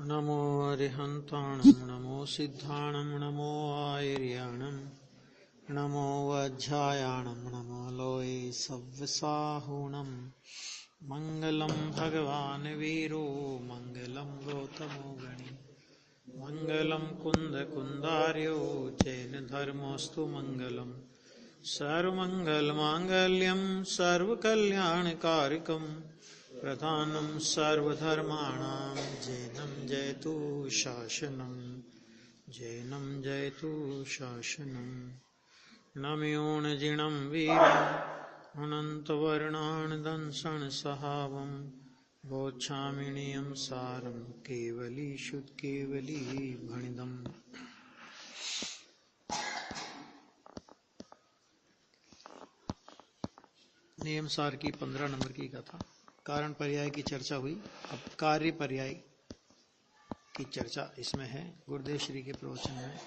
नमो अरिहन्ताणं नमो सिद्धाणं नमो आयर्याणं नमो वज्रायाणं नमो लोये सव्यसाहुणं मङ्गलं भगवान् वीरो मङ्गलं गौतमो गणि मङ्गलं कुन्दकुन्दार्यो जैन धर्मोऽस्तु मङ्गलम् सर्वमङ्गलमाङ्गल्यं सर्वकल्याणकारिकं प्रधानं सर्वधर्माणां जैनं जयतु शासनं जैनं जयतु शासनं नम्योऽजिनं वीरम् अनन्तवर्णान् दंसनसहावं वोच्छामिनीयं सारं केवली शुद्धकेवली भणिदम्। नियम सार की 15 नंबर की कथा कारण पर्याय की चर्चा हुई। अब कार्य पर्याय की चर्चा इसमें है गुरुदेव श्री के प्रवचन में,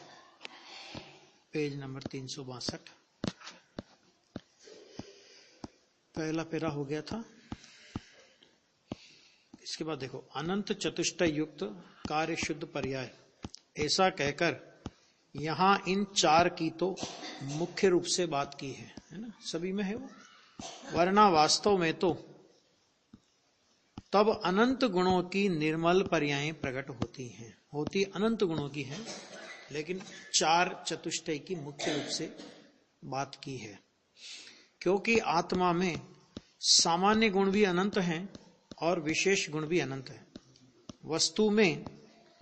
पेज नंबर 362। पहला पेरा हो गया था। इसके बाद देखो, अनंत चतुष्टय युक्त कार्य शुद्ध पर्याय, ऐसा कहकर यहां इन चार की तो मुख्य रूप से बात की है ना, सभी में है वो, वरना वास्तव में तो तब अनंत गुणों की निर्मल पर्यायें प्रकट होती हैं, होती अनंत गुणों की है, लेकिन चार चतुष्टय की मुख्य रूप से बात की है। क्योंकि आत्मा में सामान्य गुण भी अनंत हैं और विशेष गुण भी अनंत हैं। वस्तु में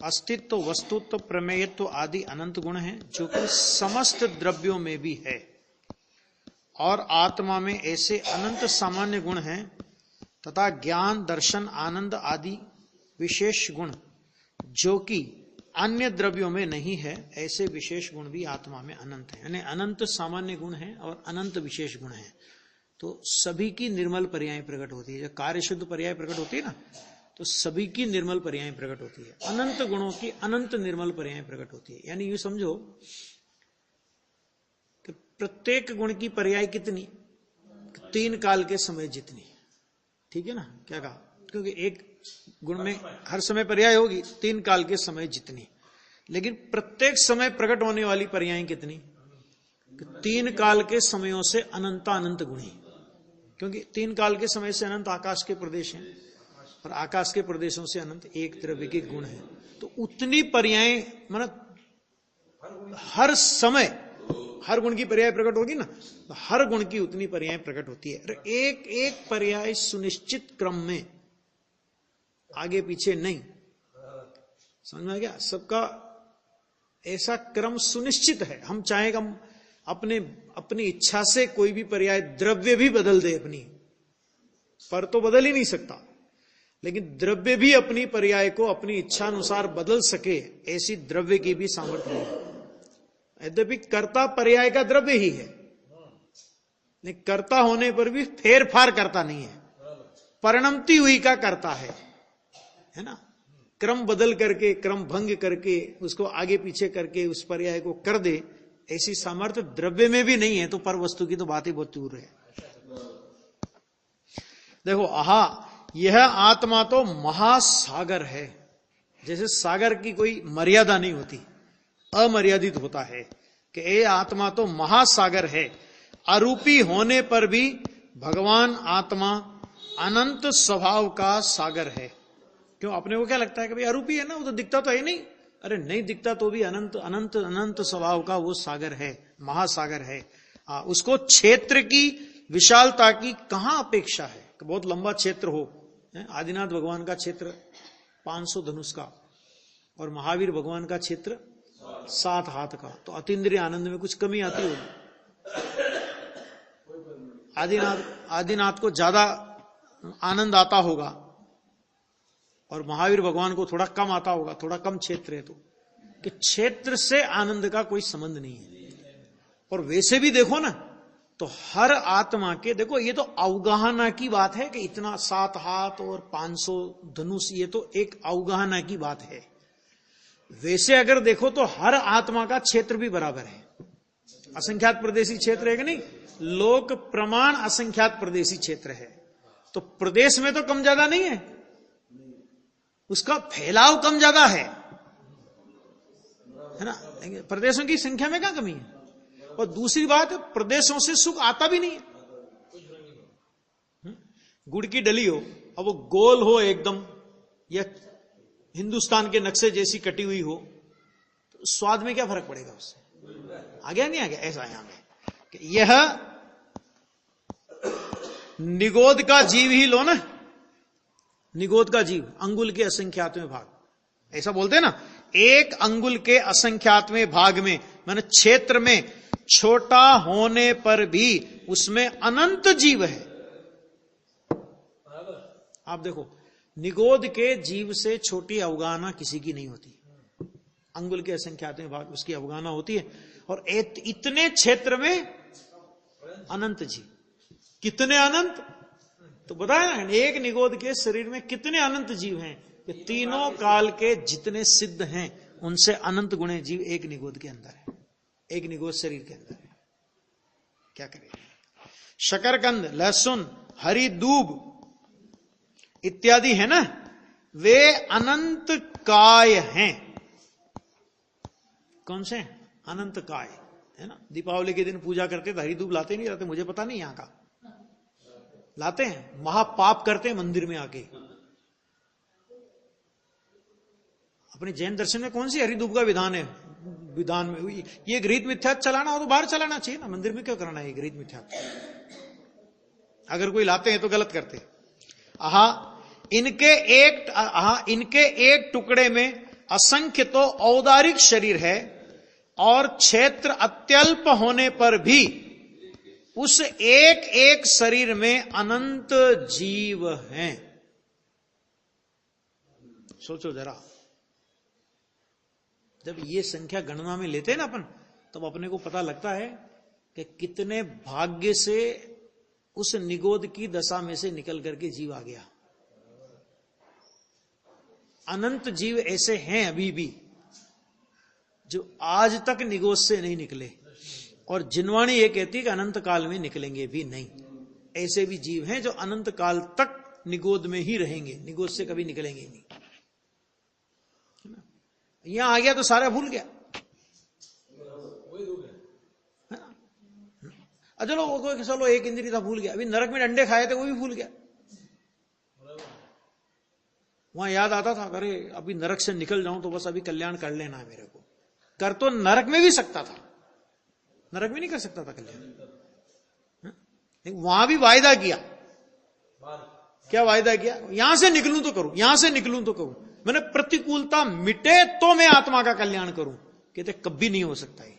अस्तित्व, वस्तुत्व, प्रमेयत्व आदि अनंत गुण हैं, जो कि समस्त द्रव्यों में भी है। और आत्मा में ऐसे अनंत सामान्य गुण हैं तथा ज्ञान, दर्शन, आनंद आदि विशेष गुण जो कि अन्य द्रव्यों में नहीं है, ऐसे विशेष गुण भी आत्मा में अनंत है। यानी अनंत सामान्य गुण हैं और अनंत विशेष गुण हैं। तो सभी की निर्मल पर्याय प्रकट होती है। जब कार्य शुद्ध पर्याय प्रकट होती है ना, तो सभी की निर्मल पर्याय प्रकट होती है। अनंत गुणों की अनंत निर्मल पर्याय प्रकट होती है। यानी यूं समझो कि प्रत्येक गुण की पर्याय कितनी, 3 काल के समय जितनी। ठीक है ना, क्या कहा? क्योंकि एक गुण में हर समय पर्याय होगी, 3 काल के समय जितनी। लेकिन प्रत्येक समय प्रकट होने वाली पर्याय कितनी? 3 काल के समयों से अनंत गुणी। क्योंकि 3 काल के समय से अनंत आकाश के प्रदेश हैं और आकाश के प्रदेशों से अनंत एक द्रव्य के गुण हैं। तो उतनी पर्याय, मतलब हर समय हर गुण की पर्याय प्रकट होगी ना, तो हर गुण की उतनी पर्याय प्रकट होती है। और एक एक पर्याय सुनिश्चित क्रम में, आगे पीछे नहीं। समझ में आ गया? सबका ऐसा क्रम सुनिश्चित है। हम चाहेगा अपनी इच्छा से कोई भी पर्याय द्रव्य भी बदल दे अपनी, पर तो बदल ही नहीं सकता, लेकिन द्रव्य भी अपनी पर्याय को अपनी इच्छा अनुसार बदल सके, ऐसी द्रव्य की भी सामर्थ्य है। यद्यपि कर्ता पर्याय का द्रव्य ही है, लेकिन कर्ता होने पर भी फेर फार करता नहीं है, परिणमती हुई का करता है ना। क्रम बदल करके, क्रम भंग करके, उसको आगे पीछे करके उस पर्याय को कर दे, ऐसी सामर्थ्य द्रव्य में भी नहीं है। तो पर वस्तु की तो बात ही बहुत दूर है। देखो, यह आत्मा तो महासागर है। जैसे सागर की कोई मर्यादा नहीं होती, अमर्यादित होता है कि ये आत्मा तो महासागर है। अरूपी होने पर भी भगवान आत्मा अनंत स्वभाव का सागर है। क्यों? अपने को क्या लगता है कि भाई अरूपी है ना, वो तो दिखता तो है नहीं। अरे नहीं दिखता तो भी अनंत अनंत अनंत स्वभाव का वो सागर है, महासागर है। उसको क्षेत्र की विशालता की कहां अपेक्षा है कि बहुत लंबा क्षेत्र हो। आदिनाथ भगवान का क्षेत्र 500 धनुष का और महावीर भगवान का क्षेत्र 7 हाथ का, तो अतीन्द्रिय आनंद में कुछ कमी आती होगी। आदिनाथ को ज्यादा आनंद आता होगा और महावीर भगवान को थोड़ा कम आता होगा, थोड़ा कम क्षेत्र है। तो कि क्षेत्र से आनंद का कोई संबंध नहीं है। और वैसे भी देखो ना, तो हर आत्मा के, देखो ये तो अवगाहना की बात है कि इतना 7 हाथ और 500 धनुष, ये तो एक अवगाहना की बात है। वैसे अगर देखो तो हर आत्मा का क्षेत्र भी बराबर है। असंख्यात प्रदेशी क्षेत्र है कि नहीं? लोक प्रमाण असंख्यात प्रदेशी क्षेत्र है। तो प्रदेश में तो कम ज्यादा नहीं है, उसका फैलाव कम ज्यादा है ना। प्रदेशों की संख्या में क्या कमी है। और दूसरी बात, प्रदेशों से सुख आता भी नहीं है। गुड़ की डली हो, अब वो गोल हो एकदम, या हिंदुस्तान के नक्शे जैसी कटी हुई हो, तो स्वाद में क्या फर्क पड़ेगा उससे। आ गया नहीं आ गया। ऐसा यहां में यह निगोद का जीव ही लो ना, निगोद का जीव, अंगुल के असंख्यातवें भाग, ऐसा बोलते हैं ना। एक अंगुल के असंख्यातवें भाग में, माने क्षेत्र में छोटा होने पर भी उसमें अनंत जीव है। आप देखो, निगोद के जीव से छोटी अवगाहना किसी की नहीं होती। अंगुल के असंख्यातवें भाग उसकी अवगाहना होती है। और इतने क्षेत्र में अनंत जीव, कितने अनंत, तो बताया ना, एक निगोद के शरीर में कितने अनंत जीव हैं कि तीनों काल के जितने सिद्ध हैं उनसे अनंत गुणे जीव एक निगोद के अंदर है, एक निगोद शरीर के अंदर है। क्या करें। शकरकंद, लहसुन, हरी दूब इत्यादि है ना, वे अनंत काय हैं। कौन से? अनंत काय है ना। दीपावली के दिन पूजा करते तो हरी दूब लाते नहीं लाते, मुझे पता नहीं, यहां का लाते हैं, महापाप करते हैं मंदिर में आके। अपने जैन दर्शन में कौन सी हरी दूब का विधान है? विधान में ये गृहीत मिथ्यात्व चलाना हो तो बाहर चलाना चाहिए ना, मंदिर में क्यों कराना है गृहीत मिथ्यात्व। अगर कोई लाते हैं तो गलत करते। इनके एक टुकड़े में असंख्य तो औदारिक शरीर है, और क्षेत्र अत्यल्प होने पर भी उस एक एक शरीर में अनंत जीव हैं। सोचो जरा, जब ये संख्या गणना में लेते हैं ना अपन, तब अपने को पता लगता है कि कितने भाग्य से उस निगोद की दशा में से निकल करके जीव आ गया। अनंत जीव ऐसे हैं अभी भी जो आज तक निगोद से नहीं निकले, और जिनवाणी ये कहती है कि अनंत काल में निकलेंगे भी नहीं। ऐसे भी जीव हैं जो अनंत काल तक निगोद में ही रहेंगे, निगोद से कभी निकलेंगे ही नहीं। यहां आ गया तो सारा भूल गया। चलो एक इंद्रिय था भूल गया, अभी नरक में अंडे खाए थे वो भी भूल गया। वहां याद आता था, अरे अभी नरक से निकल जाऊं तो बस अभी कल्याण कर लेना है मेरे को। कर तो नरक में भी सकता था, नरक में नहीं कर सकता था कल्याण। वहां भी वायदा किया। क्या वायदा किया? यहां से निकलूं तो करूं, यहां से निकलूं तो करूं, मैंने प्रतिकूलता मिटे तो मैं आत्मा का कल्याण करूं। कहते कभी नहीं हो सकता है।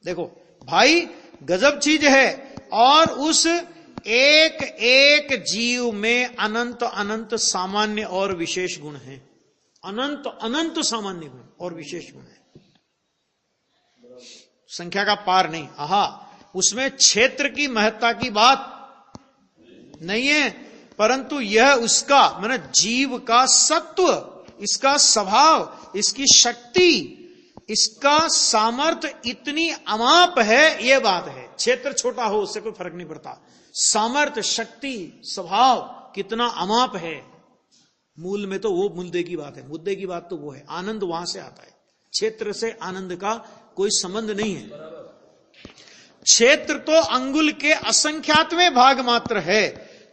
देखो भाई, गजब चीज है। और उस एक एक जीव में अनंत अनंत सामान्य और विशेष गुण हैं। अनंत अनंत सामान्य गुण और विशेष गुण है, संख्या का पार नहीं। उसमें क्षेत्र की महत्ता की बात नहीं है, परंतु यह उसका माने जीव का सत्व, इसका स्वभाव, इसकी शक्ति, इसका सामर्थ्य इतनी अमाप है, यह बात है। क्षेत्र छोटा हो उससे कोई फर्क नहीं पड़ता, सामर्थ्य, शक्ति, स्वभाव कितना अमाप है। मूल में तो वो मुद्दे की बात है, मुद्दे की बात तो वो है, आनंद वहां से आता है। क्षेत्र से आनंद का कोई संबंध नहीं है। क्षेत्र तो अंगुल के असंख्यातवें भाग मात्र है,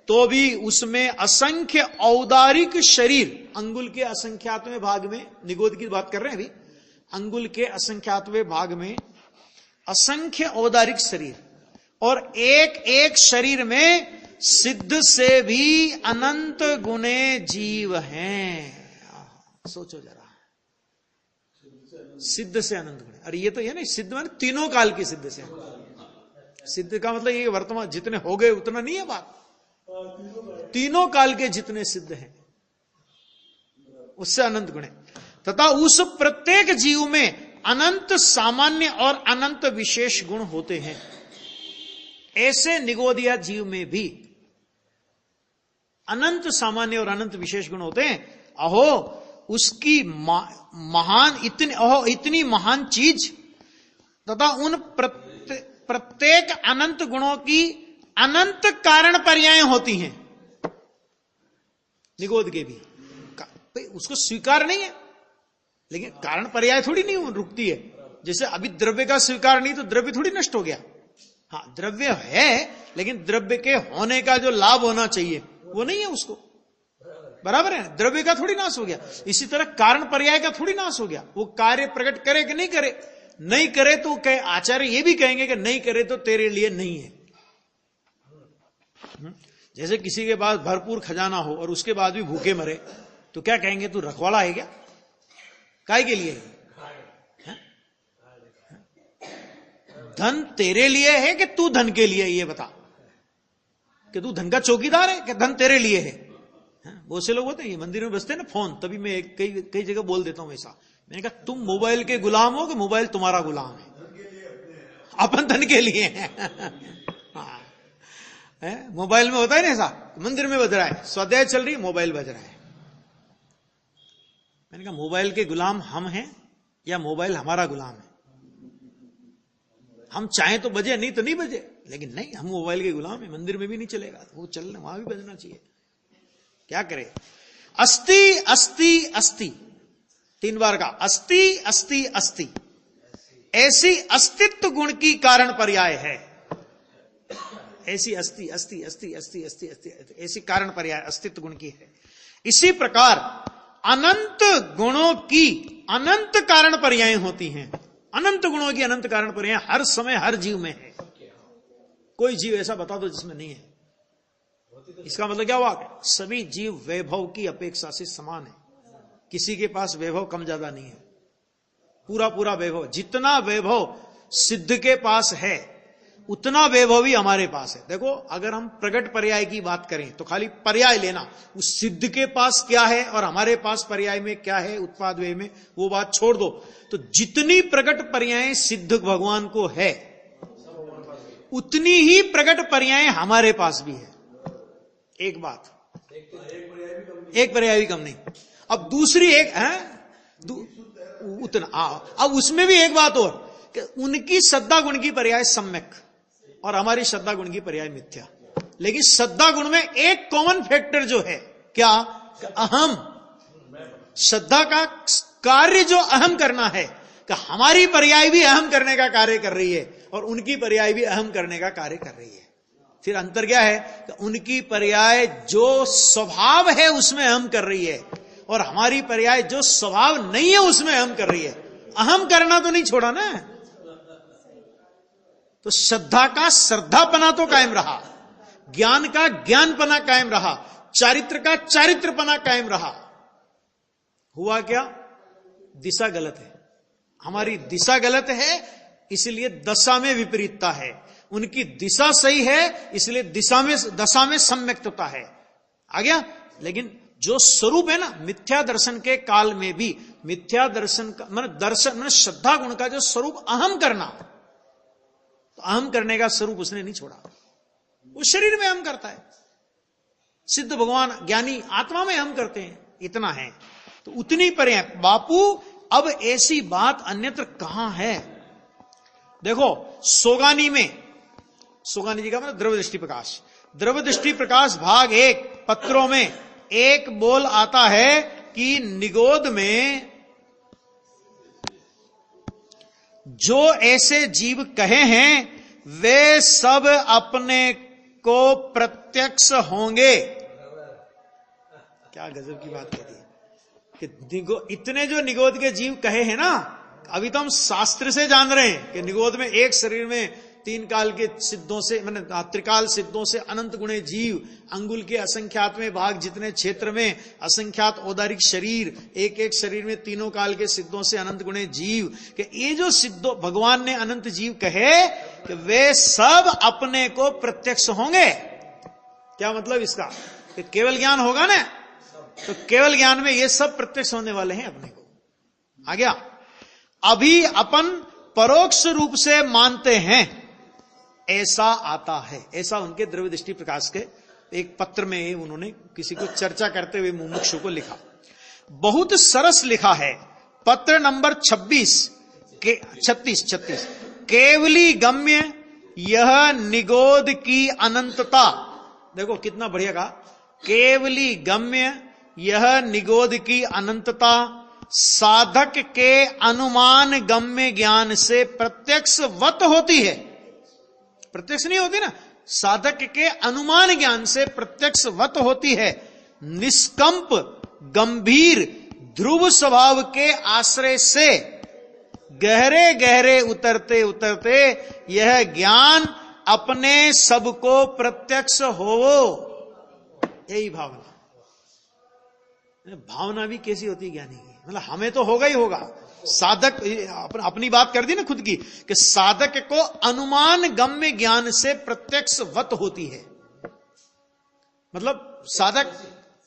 तो भी उसमें असंख्य औदारिक शरीर, अंगुल के असंख्यातवें भाग में, निगोद की बात कर रहे हैं अभी, अंगुल के असंख्यातवें भाग में असंख्य औदारिक शरीर, और एक एक शरीर में सिद्ध से भी अनंत गुणे जीव हैं। सोचो जरा, सिद्ध से अनंत गुणे, अरे ये तो ये नहीं, सिद्ध माने तीनों काल की सिद्ध से। सिद्ध का मतलब ये वर्तमान जितने हो गए उतना नहीं है बात, तीनों काल के जितने सिद्ध हैं उससे अनंत गुण है। तथा उस प्रत्येक जीव में अनंत सामान्य और अनंत विशेष गुण होते हैं। ऐसे निगोदिया जीव में भी अनंत सामान्य और अनंत विशेष गुण होते हैं। अहो उसकी महान इतनी महान चीज तथा उन प्रत्येक अनंत गुणों की अनंत कारण पर्याय होती हैं। निगोद के भी भाई उसको स्वीकार नहीं है, लेकिन कारण पर्याय थोड़ी नहीं रुकती है। जैसे अभी द्रव्य का स्वीकार नहीं तो द्रव्य थोड़ी नष्ट हो गया। हाँ द्रव्य है, लेकिन द्रव्य के होने का जो लाभ होना चाहिए वो नहीं है उसको, बराबर है, द्रव्य का थोड़ी नाश हो गया। इसी तरह कारण पर्याय का थोड़ी नाश हो गया। वो कार्य प्रकट करे कि नहीं करे, नहीं करे तो कहे, आचार्य ये भी कहेंगे कि नहीं करे तो तेरे लिए नहीं है। जैसे किसी के पास भरपूर खजाना हो और उसके बाद भी भूखे मरे तो क्या कहेंगे, तू रखवाला है क्या, काय के लिए है? धन तेरे लिए है कि तू धन के लिए, ये बता, कि तू धन का चौकीदार है कि धन तेरे लिए है? बहुत से लोग होते हैं ये मंदिर में बसते हैं ना फोन, तभी मैं कई जगह बोल देता हूं ऐसा। मैंने कहा तुम मोबाइल के गुलाम हो कि मोबाइल तुम्हारा गुलाम है? अपन धन के लिए हैं। मोबाइल में होता है ना ऐसा, मंदिर में बज रहा है, स्वाध्याय चल रही, मोबाइल बज रहा है। मैंने कहा मोबाइल के गुलाम हम हैं या मोबाइल हमारा गुलाम है? हम चाहें तो बजे, नहीं तो नहीं बजे, लेकिन नहीं, हम मोबाइल के गुलाम है। मंदिर में भी नहीं चलेगा, वो चलना वहां भी बजना चाहिए। क्या करे? अस्ति अस्ति अस्ति, 3 बार का अस्ति अस्ति अस्ति, ऐसी अस्तित्व गुण की कारण पर्याय है। ऐसी अस्ति अस्ति अस्ति अस्ति अस्ति अस्ति ऐसी कारण पर्याय अस्तित्व गुण की है। इसी प्रकार अनंत गुणों की अनंत कारण पर्याय होती हैं। अनंत गुणों की अनंत कारण पर्याय हर समय हर जीव में है। कोई जीव ऐसा बता दो जिसमें नहीं है। इसका मतलब क्या हुआ? सभी जीव वैभव की अपेक्षा से समान है, किसी के पास वैभव कम ज्यादा नहीं है। पूरा पूरा वैभव, जितना वैभव सिद्ध के पास है उतना वैभव भी हमारे पास है। देखो अगर हम प्रगट पर्याय की बात करें तो खाली पर्याय लेना, उस सिद्ध के पास क्या है और हमारे पास पर्याय में क्या है, उत्पाद व्यय में, वो बात छोड़ दो। तो जितनी प्रगट पर्याय सिद्ध भगवान को है उतनी ही प्रगट पर्याय हमारे पास भी है। एक बात, एक पर्याय भी कम नहीं। अब दूसरी एक है उतना, अब उसमें भी एक बात और कि उनकी श्रद्धा गुण की पर्याय सम्यक और हमारी श्रद्धा गुण की पर्याय मिथ्या। लेकिन श्रद्धा गुण में एक कॉमन फैक्टर जो है क्या? अहम। श्रद्धा का कार्य जो अहम करना है, कि हमारी पर्याय भी अहम करने का कार्य कर रही है और उनकी पर्याय भी अहम करने का कार्य कर रही है। फिर अंतर क्या है? कि उनकी पर्याय जो स्वभाव है उसमें अहम कर रही है और हमारी पर्याय जो स्वभाव नहीं है उसमें अहम कर रही है। अहम करना तो नहीं छोड़ा ना। तो श्रद्धा का श्रद्धापना तो कायम रहा, ज्ञान का ज्ञानपना कायम रहा, चारित्र का चारित्रपना कायम रहा। हुआ क्या? दिशा गलत है, हमारी दिशा गलत है, इसलिए दशा में विपरीतता है। उनकी दिशा सही है, इसलिए दशा में सम्यक्तता है। आ गया? लेकिन जो स्वरूप है ना, मिथ्या दर्शन के काल में भी मिथ्या दर्शन का दर्शन श्रद्धा गुण का जो स्वरूप अहम करना, तो अहम करने का स्वरूप उसने नहीं छोड़ा। वो शरीर में अहम करता है। सिद्ध भगवान ज्ञानी आत्मा में अहम करते हैं, इतना है। तो उतनी पर्याय बापू, अब ऐसी बात अन्यत्र कहां है? देखो सोगानी में, सोगानी जी का मतलब द्रव्य दृष्टि प्रकाश, द्रव्य दृष्टि प्रकाश भाग 1 पत्रों में एक बोल आता है कि निगोद में जो ऐसे जीव कहे हैं वे सब अपने को प्रत्यक्ष होंगे। क्या गजब की बात कहती है कि इतने जो निगोद के जीव कहे हैं ना, अभी तो हम शास्त्र से जान रहे हैं कि निगोद में एक शरीर में 3 काल के सिद्धों से, मैंने त्रिकाल सिद्धों से अनंत गुणे जीव, अंगुल के असंख्यात में भाग जितने क्षेत्र में असंख्यात औदारिक शरीर, एक एक शरीर में 3 काल के सिद्धों से अनंत गुणे जीव, कि ये जो सिद्धों भगवान ने अनंत जीव कहे कि वे सब अपने को प्रत्यक्ष होंगे। क्या मतलब इसका? कि केवल ज्ञान होगा ना, तो केवल ज्ञान में ये सब प्रत्यक्ष होने वाले हैं अपने को। आ गया? अभी अपन परोक्ष रूप से मानते हैं, ऐसा आता है। ऐसा उनके द्रव्य दृष्टि प्रकाश के एक पत्र में उन्होंने किसी को चर्चा करते हुए मुमुक्षु को लिखा। बहुत सरस लिखा है। पत्र नंबर 36 केवली गम्य यह निगोद की अनंतता। देखो कितना बढ़िया कहा, केवली गम्य यह निगोध की अनंतता साधक के अनुमान गम्य ज्ञान से प्रत्यक्ष वत होती है। प्रत्यक्ष नहीं होती ना, साधक के अनुमान ज्ञान से प्रत्यक्ष वत होती है। निष्कंप गंभीर ध्रुव स्वभाव के आश्रय से गहरे गहरे उतरते उतरते यह ज्ञान अपने सबको प्रत्यक्ष होवो। यही भावना। भावना भी कैसी होती है ज्ञानी की, मतलब हमें तो होगा ही होगा। साधक अपनी बात कर दी ना खुद की, कि साधक को अनुमान गम्य ज्ञान से प्रत्यक्ष वत होती है। मतलब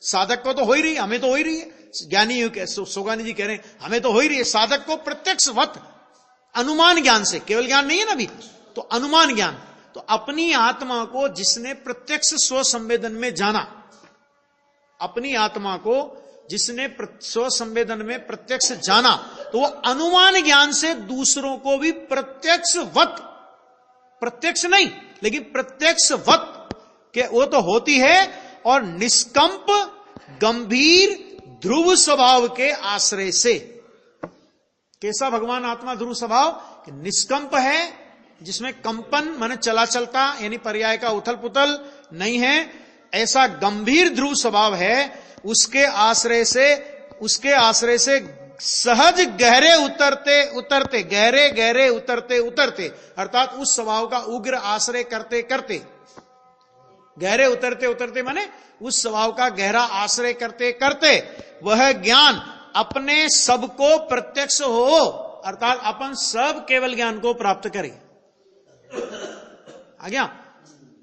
साधक को तो हो ही रही है, हमें तो हो ही रही है। ज्ञानी सोगानी जी कह रहे हैं हमें तो हो ही रही है। साधक को प्रत्यक्ष वत अनुमान ज्ञान से, केवल ज्ञान नहीं है ना अभी, तो अनुमान ज्ञान। तो अपनी आत्मा को जिसने प्रत्यक्ष स्व संवेदन में जाना, अपनी आत्मा को जिसने स्व संवेदन में प्रत्यक्ष जाना, तो वो अनुमान ज्ञान से दूसरों को भी प्रत्यक्ष वत, प्रत्यक्ष नहीं लेकिन प्रत्यक्ष वत के वो तो होती है। और निष्कंप गंभीर ध्रुव स्वभाव के आश्रय से। कैसा भगवान आत्मा ध्रुव स्वभाव? निष्कंप है, जिसमें कंपन माने चला चलता यानी पर्याय का उथल पुथल नहीं है। ऐसा गंभीर ध्रुव स्वभाव है, उसके आश्रय से सहज गहरे उतरते उतरते, गहरे गहरे उतरते उतरते, अर्थात उस स्वभाव का उग्र आश्रय करते करते, गहरे उतरते उतरते माने उस स्वभाव का गहरा आश्रय करते करते वह ज्ञान अपने सबको प्रत्यक्ष हो, अर्थात अपन सब केवल ज्ञान को प्राप्त करें। आ गया?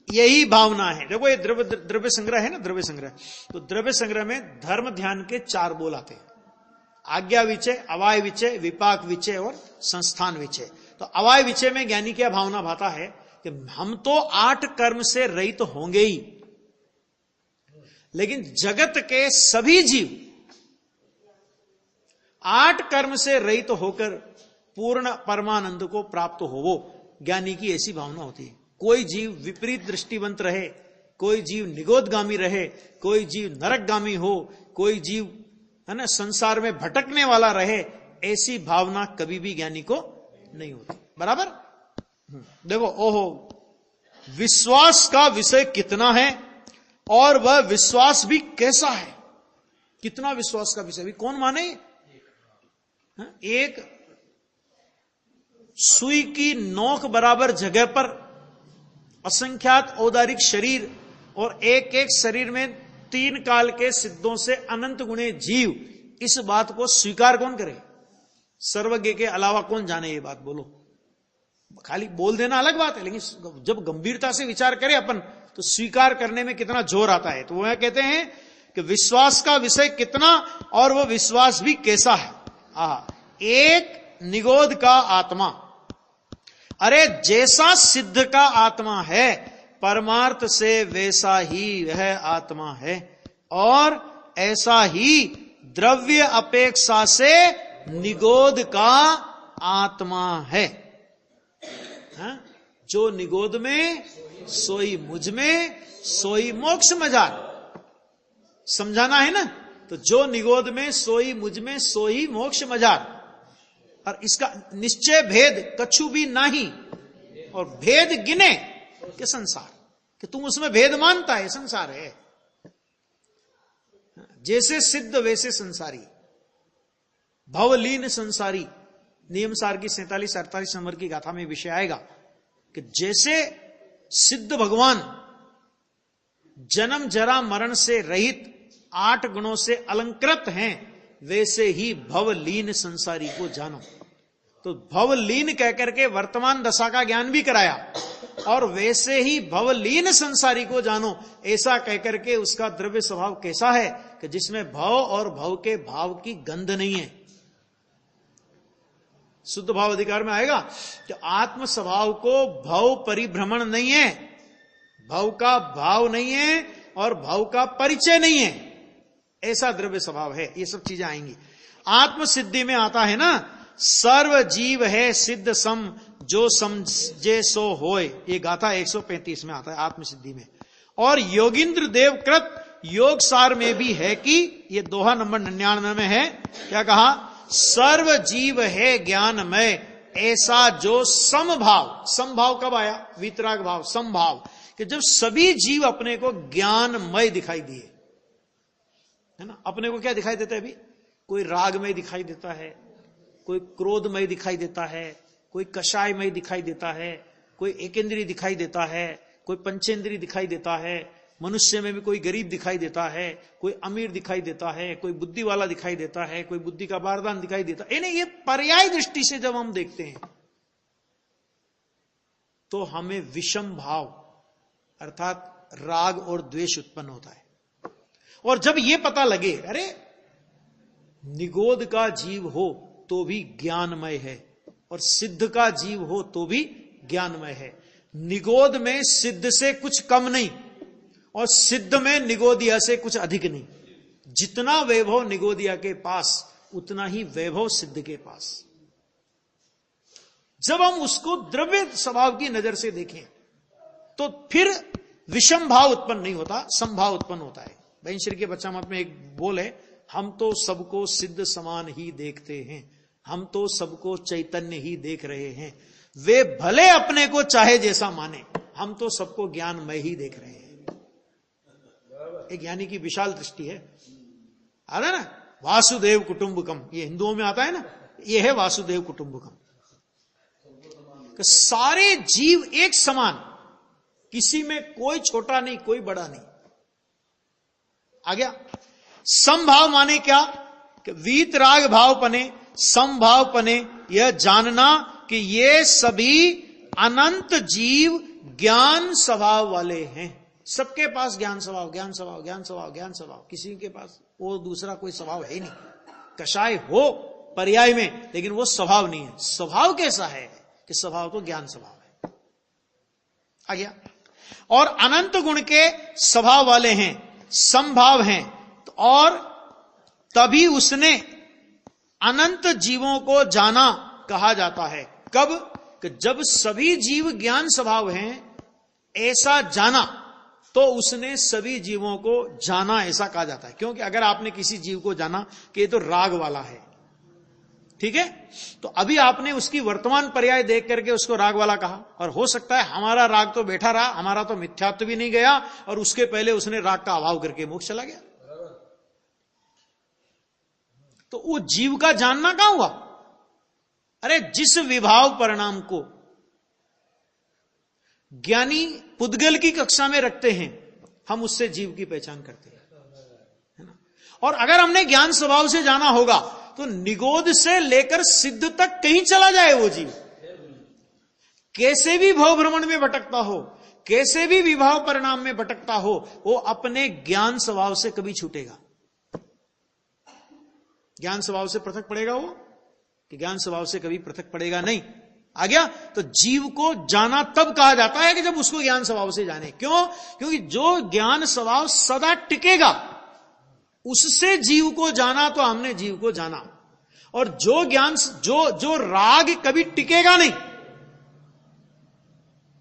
यही भावना है। देखो ये द्रव्य संग्रह है ना, द्रव्य संग्रह, तो द्रव्य संग्रह में धर्म ध्यान के 4 बोल आते हैं। आज्ञा विचय, अवाय विचय, विपाक विचय और संस्थान विचय। तो अवाय विचय में ज्ञानी क्या भावना भाता है कि हम तो 8 कर्म से रहित तो होंगे ही, लेकिन जगत के सभी जीव 8 कर्म से रहित तो होकर पूर्ण परमानंद को प्राप्त होवो, ज्ञानी की ऐसी भावना होती है। कोई जीव विपरीत दृष्टिवंत रहे, कोई जीव निगोदगामी रहे, कोई जीव नरकगामी हो, कोई जीव है ना संसार में भटकने वाला रहे, ऐसी भावना कभी भी ज्ञानी को नहीं होती। बराबर? देखो, ओहो, विश्वास का विषय कितना है और वह विश्वास भी कैसा है। कितना विश्वास का विषय भी कौन माने? एक सुई की नोक बराबर जगह पर असंख्यात औदारिक शरीर और एक एक शरीर में 3 काल के सिद्धों से अनंत गुणे जीव, इस बात को स्वीकार कौन करे? सर्वज्ञ के अलावा कौन जाने ये बात? बोलो। खाली बोल देना अलग बात है, लेकिन जब गंभीरता से विचार करें अपन तो स्वीकार करने में कितना जोर आता है। तो वह कहते हैं कि विश्वास का विषय कितना और वह विश्वास भी कैसा है। एक निगोद का आत्मा, अरे जैसा सिद्ध का आत्मा है परमार्थ से वैसा ही वह आत्मा है, और ऐसा ही द्रव्य अपेक्षा से निगोद का आत्मा है। जो निगोद में सोई मुझ में सोई मोक्ष मजार, समझाना है ना। तो जो निगोद में सोई मुझ में सोई मोक्ष मजार, और इसका निश्चय भेद कछु भी नहीं, और भेद गिने कि संसार, कि तुम उसमें भेद मानता है, संसार है। जैसे सिद्ध वैसे संसारी, भवलीन संसारी। नियम सार की 47-48 नंबर की गाथा में विषय आएगा कि जैसे सिद्ध भगवान जन्म जरा मरण से रहित 8 गुणों से अलंकृत हैं, वैसे ही भवलीन संसारी को जानो। तो भवलीन कहकर के वर्तमान दशा का ज्ञान भी कराया, और वैसे ही भवलीन संसारी को जानो, ऐसा कहकर के उसका द्रव्य स्वभाव कैसा है कि जिसमें भव और भव के भाव की गंध नहीं है। शुद्ध भाव अधिकार में आएगा कि आत्म स्वभाव को भव परिभ्रमण नहीं है, भव का भाव नहीं है और भव का परिचय नहीं है, ऐसा द्रव्य स्वभाव है। ये सब चीजें आएंगी। आत्म सिद्धि में आता है ना, सर्व जीव है सिद्ध सम जो समझे सो होय, ये गाथा 135 में आता है आत्म सिद्धि में। और योगिंद्र देव कृत योग सार में भी है कि ये दोहा नंबर 99 में है, क्या कहा? सर्व जीव है ज्ञानमय, ऐसा जो समभाव। समभाव कब आया? वीतराग भाव, समभाव, कि जब सभी जीव अपने को ज्ञानमय दिखाई दिए, है ना। अपने को क्या दिखाई देता है अभी? कोई रागमय दिखाई देता है, कोई क्रोधमय दिखाई देता है, कोई कषायमय दिखाई देता है, कोई एकेंद्रीय दिखाई देता है, कोई पंचेंद्रीय दिखाई देता है, मनुष्य में भी कोई गरीब दिखाई देता है, कोई अमीर दिखाई देता है, कोई बुद्धि वाला दिखाई देता है, कोई बुद्धि का बारदान दिखाई देता है। ये पर्याय दृष्टि से जब हम देखते हैं तो हमें विषम भाव अर्थात राग और द्वेष उत्पन्न होता है। और जब यह पता लगे, अरे निगोद का जीव हो तो भी ज्ञानमय है और सिद्ध का जीव हो तो भी ज्ञानमय है, निगोद में सिद्ध से कुछ कम नहीं और सिद्ध में निगोदिया से कुछ अधिक नहीं, जितना वैभव निगोदिया के पास उतना ही वैभव सिद्ध के पास। जब हम उसको द्रव्य स्वभाव की नजर से देखें तो फिर विषम भाव उत्पन्न नहीं होता, समभाव उत्पन्न होता है। बैंश्री के बच्चामत में एक बोल है, हम तो सबको सिद्ध समान ही देखते हैं, हम तो सबको चैतन्य ही देख रहे हैं, वे भले अपने को चाहे जैसा माने, हम तो सबको ज्ञानमय ही देख रहे हैं। एक ज्ञानी की विशाल दृष्टि है। आ रहा है ना, वासुदेव कुटुंबकम, ये हिंदुओं में आता है ना, ये है वासुदेव कुटुंबकम। सारे जीव एक समान, किसी में कोई छोटा नहीं, कोई बड़ा नहीं। आ गया? समभाव माने क्या? कि वीतराग भाव पने, समभाव पने, यह जानना कि ये सभी अनंत जीव ज्ञान स्वभाव वाले हैं। सबके पास ज्ञान स्वभाव, ज्ञान स्वभाव, ज्ञान स्वभाव, ज्ञान स्वभाव, किसी के पास वो दूसरा कोई स्वभाव है ही नहीं। कषाय हो पर्याय में, लेकिन वो स्वभाव नहीं है। स्वभाव कैसा है? कि स्वभाव तो ज्ञान स्वभाव है। आ गया? और अनंत गुण के स्वभाव वाले हैं, समभाव हैं, और तभी उसने अनंत जीवों को जाना कहा जाता है। कब? कि जब सभी जीव ज्ञान स्वभाव हैं, ऐसा जाना, तो उसने सभी जीवों को जाना ऐसा कहा जाता है। क्योंकि अगर आपने किसी जीव को जाना कि ये तो राग वाला है, ठीक है, तो अभी आपने उसकी वर्तमान पर्याय देख करके उसको राग वाला कहा, और हो सकता है हमारा राग तो बैठा रहा, हमारा तो मिथ्यात्व भी नहीं गया, और उसके पहले उसने राग का अभाव करके मोक्ष चला गया। तो वो जीव का जानना कहां हुआ? अरे जिस विभाव परिणाम को ज्ञानी पुद्गल की कक्षा में रखते हैं, हम उससे जीव की पहचान करते हैं, है ना। और अगर हमने ज्ञान स्वभाव से जाना होगा तो निगोद से लेकर सिद्ध तक कहीं चला जाए वो जीव, कैसे भी भव भ्रमण में भटकता हो, कैसे भी विभाव परिणाम में भटकता हो, वो अपने ज्ञान स्वभाव से कभी छूटेगा। ज्ञान स्वभाव से पृथक पड़ेगा वो, कि ज्ञान स्वभाव से कभी पृथक पड़ेगा नहीं। आ गया? तो जीव को जाना तब कहा जाता है कि जब उसको ज्ञान स्वभाव से जाने। क्यों? क्योंकि जो ज्ञान स्वभाव सदा टिकेगा, उससे जीव को जाना, तो हमने जीव को जाना। और जो ज्ञान, जो राग कभी टिकेगा नहीं,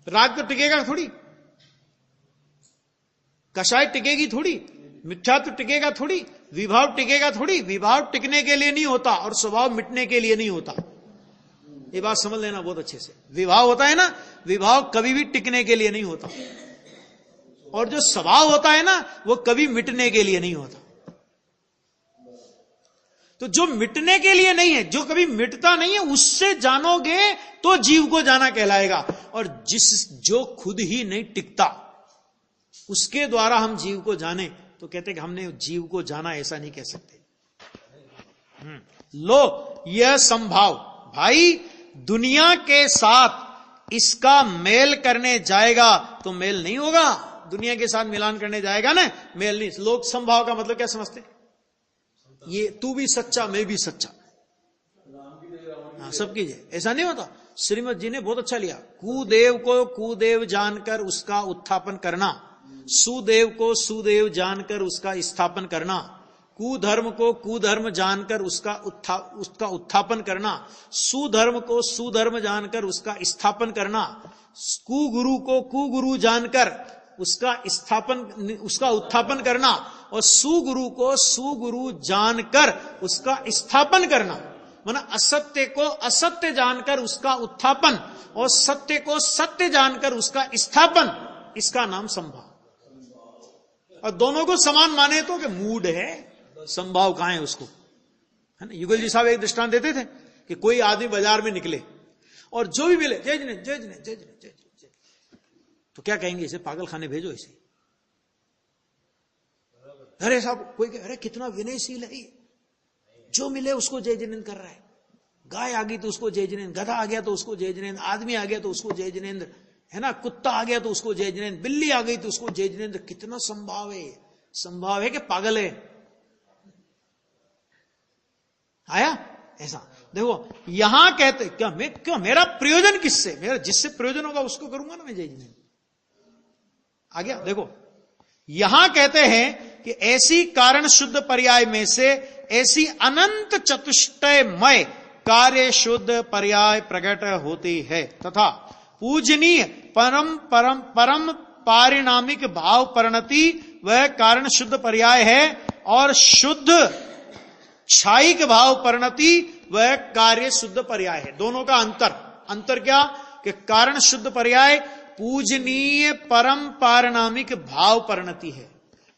राग तो टिकेगा थोड़ी, कषाय टिकेगी थोड़ी, मिथ्यात्व टिकेगा थोड़ी, विभाव टिकेगा थोड़ी। विभाव टिकने के लिए नहीं होता और स्वभाव मिटने के लिए नहीं होता। ये बात समझ लेना बहुत अच्छे से। विभाव होता है ना, विभाव कभी भी टिकने के लिए नहीं होता, और जो स्वभाव होता है ना, वो कभी मिटने के लिए नहीं होता। तो जो मिटने के लिए नहीं है, जो कभी मिटता नहीं है, उससे जानोगे तो जीव को जाना कहलाएगा। और जो खुद ही नहीं टिकता, उसके द्वारा हम जीव को जाने तो कहते कि हमने जीव को जाना, ऐसा नहीं कह सकते। लो, यह संभाव भाई दुनिया के साथ इसका मेल करने जाएगा तो मेल नहीं होगा। दुनिया के साथ मिलान करने जाएगा ना, मेल नहीं। लोग संभाव का मतलब क्या समझते? ये तू भी सच्चा, मैं भी सच्चा, हाँ सबकी जय, ऐसा नहीं होता। श्रीमद जी ने बहुत अच्छा लिया, कुदेव को कुदेव जानकर उसका उत्थापन करना, सुदेव को सुदेव जानकर उसका स्थापन करना, कुधर्म को कुधर्म जानकर उसका उत्थापन करना, सुधर्म को सुधर्म जानकर उसका स्थापन करना, कुगुरु को कुगुरु जानकर उसका उत्थापन करना, और सुगुरु को सुगुरु जानकर उसका स्थापन करना, माना असत्य को असत्य जानकर उसका उत्थापन और सत्य को सत्य जानकर उसका स्थापन, इसका नाम संभाव। और दोनों को समान माने तो कि मूड है, संभाव कहां है उसको, है ना। युगल जी साहब एक दृष्टांत देते थे कि कोई आदमी बाजार में निकले और जो भी मिले जय जिने जय जिने जय जिने जय जिने, तो क्या कहेंगे, इसे पागल खाने भेजो इसे। अरे साहब कोई अरे कितना विनयशील है ये, जो मिले उसको जय जिनेंद्र कर रहा है। गाय आ गई तो उसको जय जिनेंद्र, गधा आ गया तो उसको जय जिनेंद्र, आदमी आ गया तो उसको जय जिनेंद्र, है ना, कुत्ता आ गया तो उसको जय जिनेंद्र, बिल्ली आ गई तो उसको जय जिनेंद्र। कितना संभाव है, संभाव है कि पागल है। आया ऐसा देखो, यहां कहते क्यों मेरा प्रयोजन किससे, मेरा जिससे प्रयोजन होगा उसको करूंगा ना मैं जय जिनेंद्र। आ गया देखो, यहां कहते हैं कि ऐसी कारण शुद्ध पर्याय में से ऐसी अनंत चतुष्टयमय कार्य शुद्ध पर्याय प्रकट होती है, तथा पूजनीय परम पारिणामिक भाव परिणति वह कारण शुद्ध पर्याय है, और शुद्ध क्षायिक भाव परिणति वह कार्य शुद्ध पर्याय है। दोनों का अंतर क्या कि कारण शुद्ध पर्याय पूजनीय परम पारिणामिक भाव परिणति है,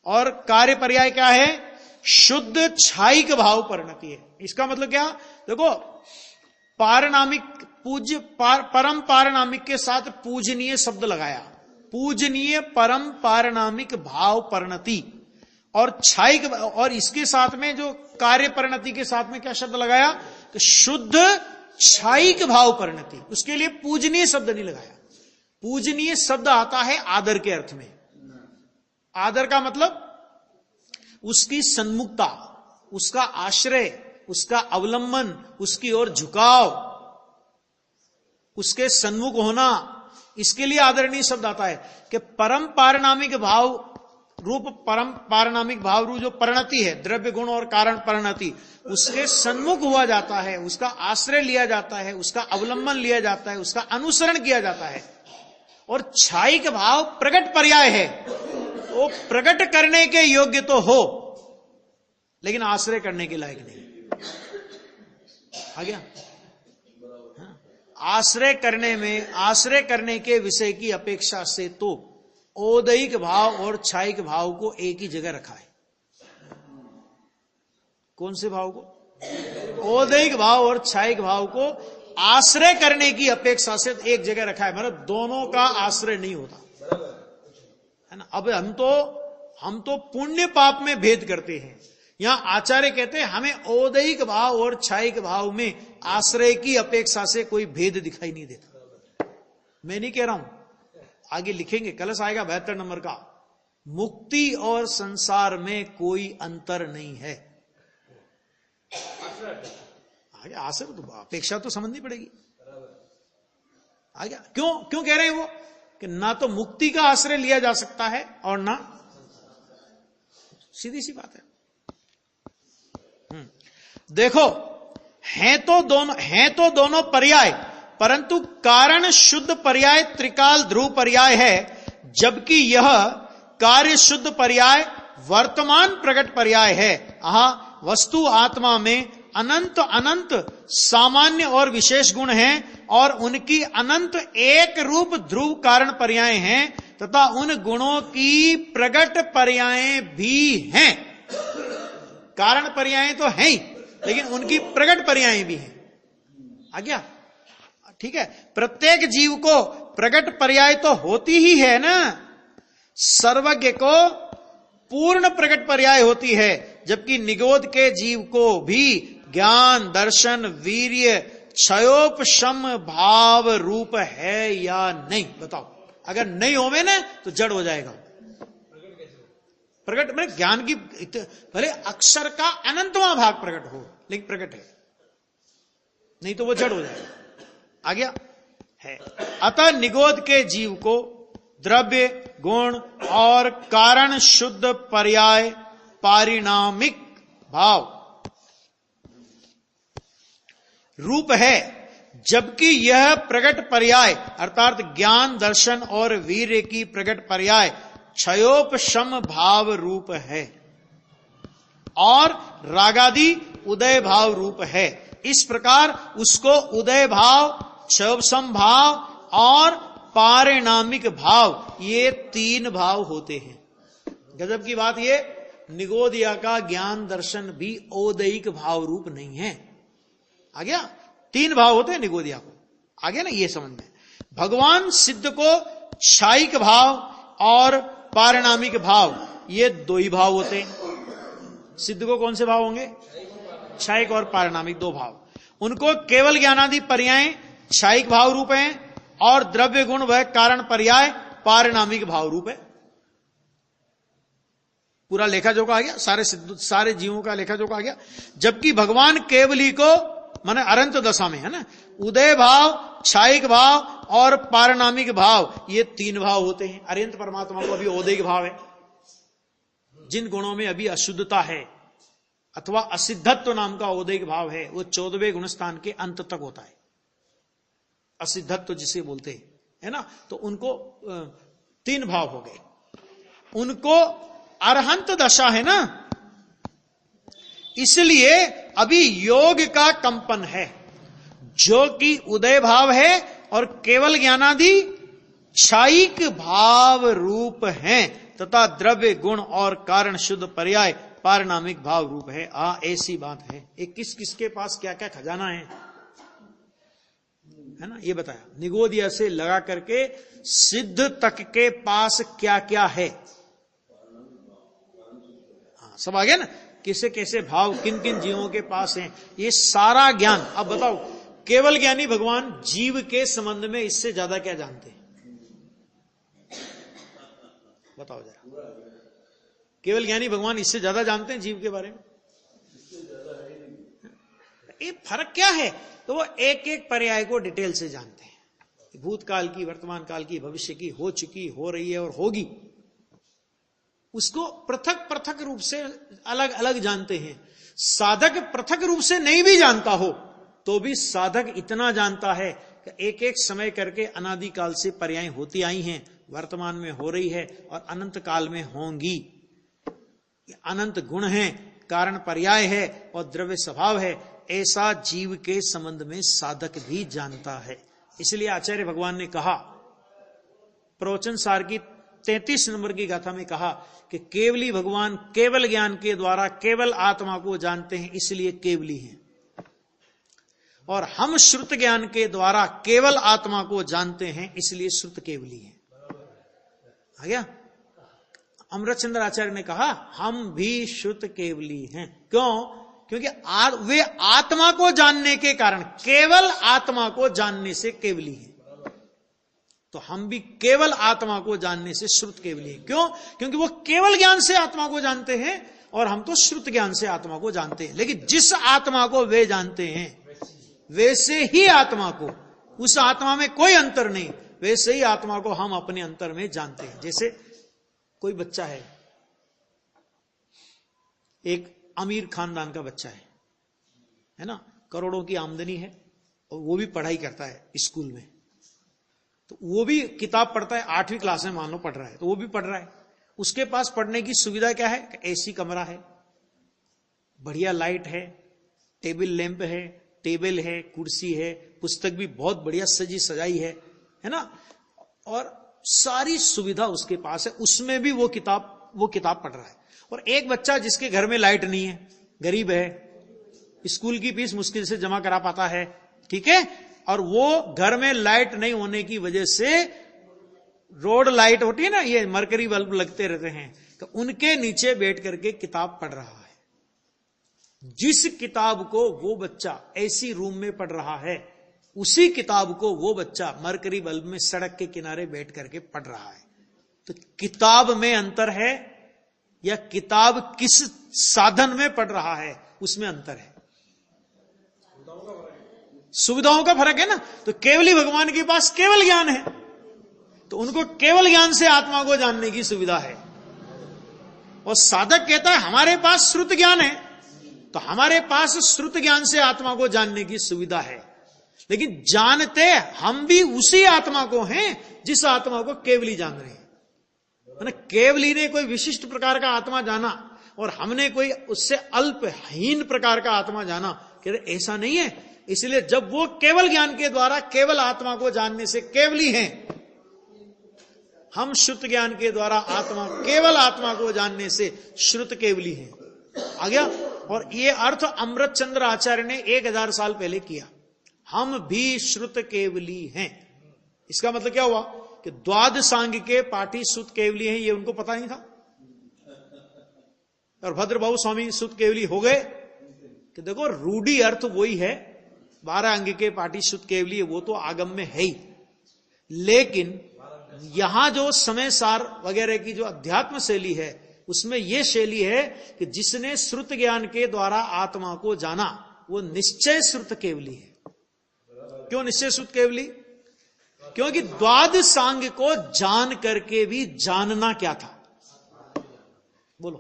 और कार्य पर्याय क्या है, शुद्ध क्षायिक भाव परिणति है। इसका मतलब क्या, देखो पारिणामिक पूज्य परम पारिणामिक के साथ पूजनीय शब्द लगाया, पूजनीय परम पारिणामिक भाव परिणति, और क्षायिक, और इसके साथ में जो कार्य परिणति के साथ में क्या शब्द लगाया कि शुद्ध क्षायिक भाव परिणति। उसके लिए पूजनीय शब्द नहीं लगाया। पूजनीय शब्द आता है आदर के अर्थ में। आदर का मतलब उसकी सन्मुखता, उसका आश्रय, उसका अवलंबन, उसकी ओर झुकाव, उसके सन्मुख होना, इसके लिए आदरणीय शब्द आता है। कि परम पारिणामिक भाव रूप, परम पारिणामिक भाव रूप जो परिणति है, द्रव्य गुण और कारण परिणति, उसके सन्मुख हुआ जाता है, उसका आश्रय लिया जाता है, उसका अवलंबन लिया जाता है, उसका अनुसरण किया जाता है। और क्षायिक भाव प्रकट पर्याय है, वो प्रकट करने के योग्य तो हो लेकिन आश्रय करने के लायक नहीं। आ गया, आश्रय करने के विषय की अपेक्षा से तो औदैहिक भाव और क्षायिक भाव को एक ही जगह रखा है। कौन से भाव को, औदैहिक भाव और क्षायिक भाव को आश्रय करने की अपेक्षा से एक जगह रखा है, मतलब दोनों का आश्रय नहीं होता, है ना। अब हम तो पुण्य पाप में भेद करते हैं। यहां आचार्य कहते हैं हमें औदैहिक भाव और क्षायिक भाव में आश्रय की अपेक्षा से कोई भेद दिखाई नहीं देता। मैं नहीं कह रहा हूं, आगे लिखेंगे, कलश आएगा 72 नंबर का, मुक्ति और संसार में कोई अंतर नहीं है। आगे आश्रय तो अपेक्षा तो समझनी पड़ेगी। आगे क्यों कह रहे हैं वो कि ना तो मुक्ति का आश्रय लिया जा सकता है और ना, सीधी सी बात है। देखो हैं तो दोनों पर्याय, परंतु कारण शुद्ध पर्याय त्रिकाल ध्रुव पर्याय है, जबकि यह कार्य शुद्ध पर्याय वर्तमान प्रकट पर्याय है। वस्तु आत्मा में अनंत अनंत सामान्य और विशेष गुण हैं, और उनकी अनंत एक रूप ध्रुव कारण पर्याय हैं, तथा उन गुणों की प्रकट पर्याय भी हैं। कारण पर्याय तो हैं ही, लेकिन उनकी प्रकट पर्याय भी हैं। आ गया, ठीक है। प्रत्येक जीव को प्रकट पर्याय तो होती ही है ना, सर्वज्ञ को पूर्ण प्रकट पर्याय होती है, जबकि निगोद के जीव को भी ज्ञान, दर्शन, वीर्य, क्षयोपशम भाव रूप है या नहीं, बताओ। अगर नहीं होवे ना तो जड़ हो जाएगा। प्रकट में ज्ञान की, भले अक्षर का अनंतवां भाग प्रकट हो, लेकिन प्रकट है, नहीं तो वो जड़ हो जाएगा। आ गया है। अतः निगोद के जीव को द्रव्य, गुण और कारण शुद्ध पर्याय पारिणामिक भाव रूप है, जबकि यह प्रकट पर्याय अर्थात ज्ञान, दर्शन और वीर्य की प्रकट पर्याय क्षयोपशम भाव रूप है और रागादि उदय भाव रूप है। इस प्रकार उसको उदय भाव, क्षयोपशम भाव और पारिणामिक भाव, ये 3 भाव होते हैं। गजब की बात, ये निगोदिया का ज्ञान दर्शन भी औदयिक भाव रूप नहीं है। आ गया? 3 भाव होते हैं निगोदिया को। आ गया ना ये समझ में? भगवान सिद्ध को क्षायिक भाव और पारिणामिक भाव, ये 2 ही भाव होते हैं। सिद्ध को कौन से भाव होंगे? क्षायिक और पारिणामिक 2 भाव। उनको केवल ज्ञानादि पर्याय क्षायिक भाव रूप हैं और द्रव्य गुण व कारण पर्याय पारिणामिक भाव रूप है। पूरा लेखा जोखा आ गया, सारे जीवों का लेखा जोखा आ गया। जबकि भगवान केवली को माने अनंत दशा में है ना, उदय भाव, क्षायिक भाव और पारिणामिक भाव, ये 3 भाव होते हैं। अरिहंत परमात्मा को अभी औदयिक भाव है। जिन गुणों में अभी अशुद्धता है अथवा असिद्धत्व नाम का औदयिक भाव है, वो 14वें गुणस्थान के अंत तक होता है। असिद्धत्व जिसे बोलते हैं, है ना, तो उनको 3 भाव हो गए। उनको अरहंत दशा है ना, इसलिए अभी योग का कंपन है, जो कि उदय भाव है और केवल ज्ञानादि क्षायिक भाव रूप हैं तथा द्रव्य गुण और कारण शुद्ध पर्याय पारिणामिक भाव रूप है। ऐसी बात है। एक किसके पास क्या क्या खजाना है ना, ये बताया। निगोदिया से लगा करके सिद्ध तक के पास क्या क्या है, सब आ गया ना। कैसे कैसे भाव किन किन जीवों के पास हैं, ये सारा ज्ञान। अब बताओ, केवल ज्ञानी भगवान जीव के संबंध में इससे ज्यादा क्या जानते हैं? बताओ जरा। केवल ज्ञानी भगवान इससे ज्यादा जानते हैं जीव के बारे में? ये फर्क क्या है? तो वो एक एक पर्याय को डिटेल से जानते हैं। भूतकाल की, वर्तमान काल की, भविष्य की, हो चुकी, हो रही है और होगी, उसको पृथक पृथक रूप से अलग अलग जानते हैं। साधक पृथक रूप से नहीं भी जानता हो तो भी साधक इतना जानता है कि एक एक समय करके अनादिकाल से पर्याय होती आई हैं, वर्तमान में हो रही है और अनंत काल में होंगी। अनंत गुण है, कारण पर्याय है और द्रव्य स्वभाव है। ऐसा जीव के संबंध में साधक भी जानता है। इसलिए आचार्य भगवान ने कहा, प्रवचन सार की 33 नंबर की गाथा में कहा कि केवली भगवान केवल ज्ञान के द्वारा केवल आत्मा को जानते हैं, इसलिए केवली हैं। और हम श्रुत ज्ञान के द्वारा केवल आत्मा को जानते हैं, इसलिए श्रुत केवली है। आ गया? अमृतचंद्र आचार्य ने कहा हम भी श्रुत केवली हैं। क्यों? क्योंकि वे आत्मा को जानने के कारण, केवल आत्मा को जानने से केवली हैं। तो हम भी केवल आत्मा को जानने से श्रुत केवली हैं। क्यों? क्योंकि वो केवल ज्ञान से आत्मा को जानते हैं और हम तो श्रुत ज्ञान से आत्मा को जानते हैं। लेकिन जिस आत्मा को वे जानते हैं वैसे ही आत्मा को, उस आत्मा में कोई अंतर नहीं, वैसे ही आत्मा को हम अपने अंतर में जानते हैं। जैसे कोई बच्चा है, एक अमीर खानदान का बच्चा है ना, करोड़ों की आमदनी है और वो भी पढ़ाई करता है स्कूल में। तो वो भी किताब पढ़ता है, 8वीं क्लास में मान लो पढ़ रहा है, तो वो भी पढ़ रहा है। उसके पास पढ़ने की सुविधा क्या है? एसी कमरा है, बढ़िया लाइट है, टेबल लैंप है, टेबल है, कुर्सी है, पुस्तक भी बहुत बढ़िया सजी सजाई है ना, और सारी सुविधा उसके पास है। उसमें भी वो किताब पढ़ रहा है। और एक बच्चा जिसके घर में लाइट नहीं है, गरीब है, स्कूल की फीस मुश्किल से जमा करा पाता है, ठीक है, और वो घर में लाइट नहीं होने की वजह से, रोड लाइट होती है ना, ये मरकरी बल्ब लगते रहते हैं, तो उनके नीचे बैठ करके किताब पढ़ रहा है। जिस किताब को वो बच्चा ऐसी रूम में पढ़ रहा है, उसी किताब को वो बच्चा मरकरी बल्ब में सड़क के किनारे बैठ करके पढ़ रहा है। तो किताब में अंतर है या किताब किस साधन में पढ़ रहा है उसमें अंतर है, सुविधाओं का फर्क है ना। तो केवली भगवान के पास केवल ज्ञान है, तो उनको केवल ज्ञान से आत्मा को जानने की सुविधा है। और साधक कहता है हमारे पास श्रुत ज्ञान है, तो हमारे पास श्रुत ज्ञान से आत्मा को जानने की सुविधा है, लेकिन जानते हम भी उसी आत्मा को हैं जिस आत्मा को केवली जान रहे हैं। मैंने केवली ने कोई विशिष्ट प्रकार का आत्मा जाना और हमने कोई उससे अल्पहीन प्रकार का आत्मा जाना, कह रहे ऐसा नहीं है। इसलिए जब वो केवल ज्ञान के द्वारा केवल आत्मा को जानने से केवली हैं, हम शुद्ध ज्ञान के द्वारा आत्मा केवल आत्मा को जानने से श्रुत केवली हैं। आ गया। और ये अर्थ अमृत चंद्र आचार्य ने 1000 साल पहले किया, हम भी श्रुत केवली हैं। इसका मतलब क्या हुआ कि द्वाद सांग के पाठी शुद्ध केवली हैं, ये उनको पता नहीं था। और भद्रबाहु स्वामी शुद्ध केवली हो गए कि देखो रूढ़ी अर्थ वही है, 12 अंग के पाठी शुद्ध केवली है, वो तो आगम में है ही। लेकिन यहां जो समय सार वगैरह की जो अध्यात्म शैली है, उसमें यह शैली है कि जिसने श्रुत ज्ञान के द्वारा आत्मा को जाना वो निश्चय श्रुत केवली है। क्यों निश्चय श्रुत केवली? क्योंकि द्वाद सांग को जान करके भी जानना क्या था? बोलो।